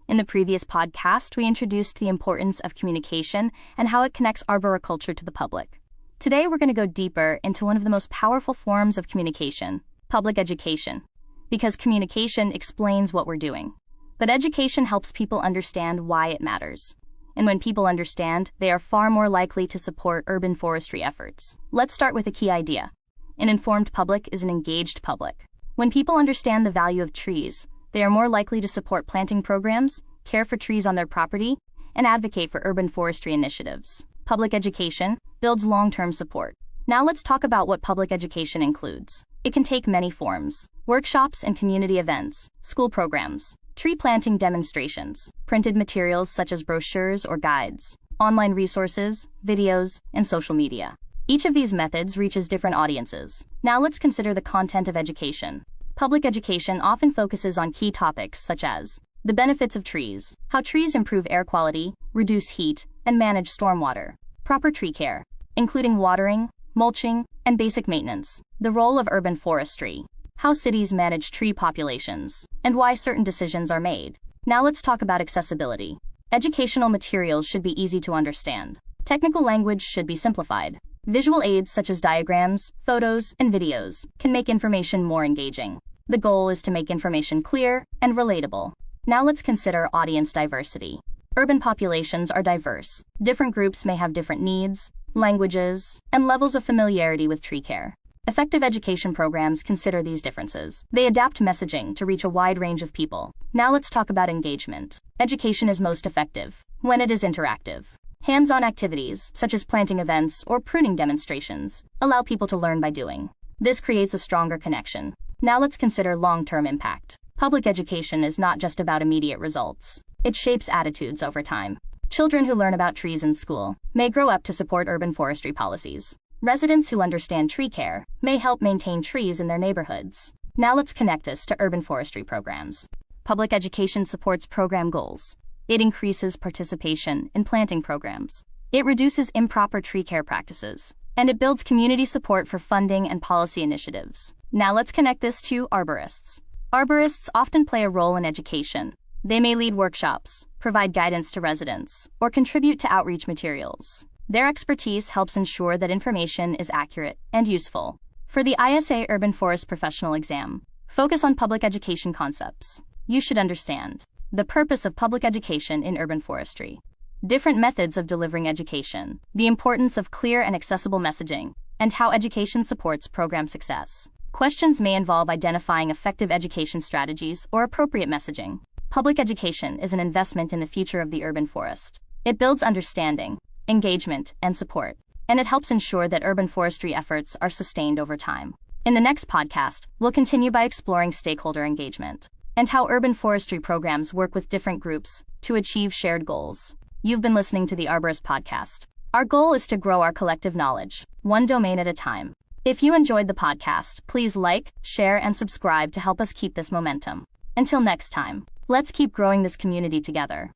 In the previous podcast, we introduced the importance of communication and how it connects arboriculture to the public. Today, we're going to go deeper into one of the most powerful forms of communication, public education. Because communication explains what we're doing. But education helps people understand why it matters. And when people understand, they are far more likely to support urban forestry efforts. Let's start with a key idea. An informed public is an engaged public. When people understand the value of trees, they are more likely to support planting programs, care for trees on their property, and advocate for urban forestry initiatives. Public education builds long-term support. Now let's talk about what public education includes. It can take many forms: workshops and community events, school programs, tree planting demonstrations, printed materials such as brochures or guides, online resources, videos, and social media. Each of these methods reaches different audiences. Now let's consider the content of education. Public education often focuses on key topics such as the benefits of trees, how trees improve air quality, reduce heat, and manage stormwater, proper tree care, including watering, mulching, and basic maintenance, the role of urban forestry, how cities manage tree populations, and why certain decisions are made. Now let's talk about accessibility. Educational materials should be easy to understand. Technical language should be simplified. Visual aids such as diagrams, photos, and videos can make information more engaging. The goal is to make information clear and relatable. Now let's consider audience diversity. Urban populations are diverse. Different groups may have different needs, languages, and levels of familiarity with tree care. Effective education programs consider these differences. They adapt messaging to reach a wide range of people. Now let's talk about engagement. Education is most effective when it is interactive. Hands-on activities, such as planting events or pruning demonstrations, allow people to learn by doing. This creates a stronger connection. Now let's consider long-term impact. Public education is not just about immediate results. It shapes attitudes over time. Children who learn about trees in school may grow up to support urban forestry policies. Residents who understand tree care may help maintain trees in their neighborhoods. Now let's connect this to urban forestry programs. Public education supports program goals. It increases participation in planting programs. It reduces improper tree care practices. And it builds community support for funding and policy initiatives. Now let's connect this to arborists. Arborists often play a role in education. They may lead workshops, provide guidance to residents, or contribute to outreach materials. Their expertise helps ensure that information is accurate and useful. For the ISA Urban Forest Professional Exam, focus on public education concepts. You should understand the purpose of public education in urban forestry, different methods of delivering education, the importance of clear and accessible messaging, and how education supports program success. Questions may involve identifying effective education strategies or appropriate messaging. Public education is an investment in the future of the urban forest. It builds understanding, engagement, and support, and it helps ensure that urban forestry efforts are sustained over time. In the next podcast, we'll continue by exploring stakeholder engagement and how urban forestry programs work with different groups to achieve shared goals. You've been listening to the Arborist-podcast. Our goal is to grow our collective knowledge, one domain at a time. If you enjoyed the podcast, please like, share, and subscribe to help us keep this momentum. Until next time, let's keep growing this community together.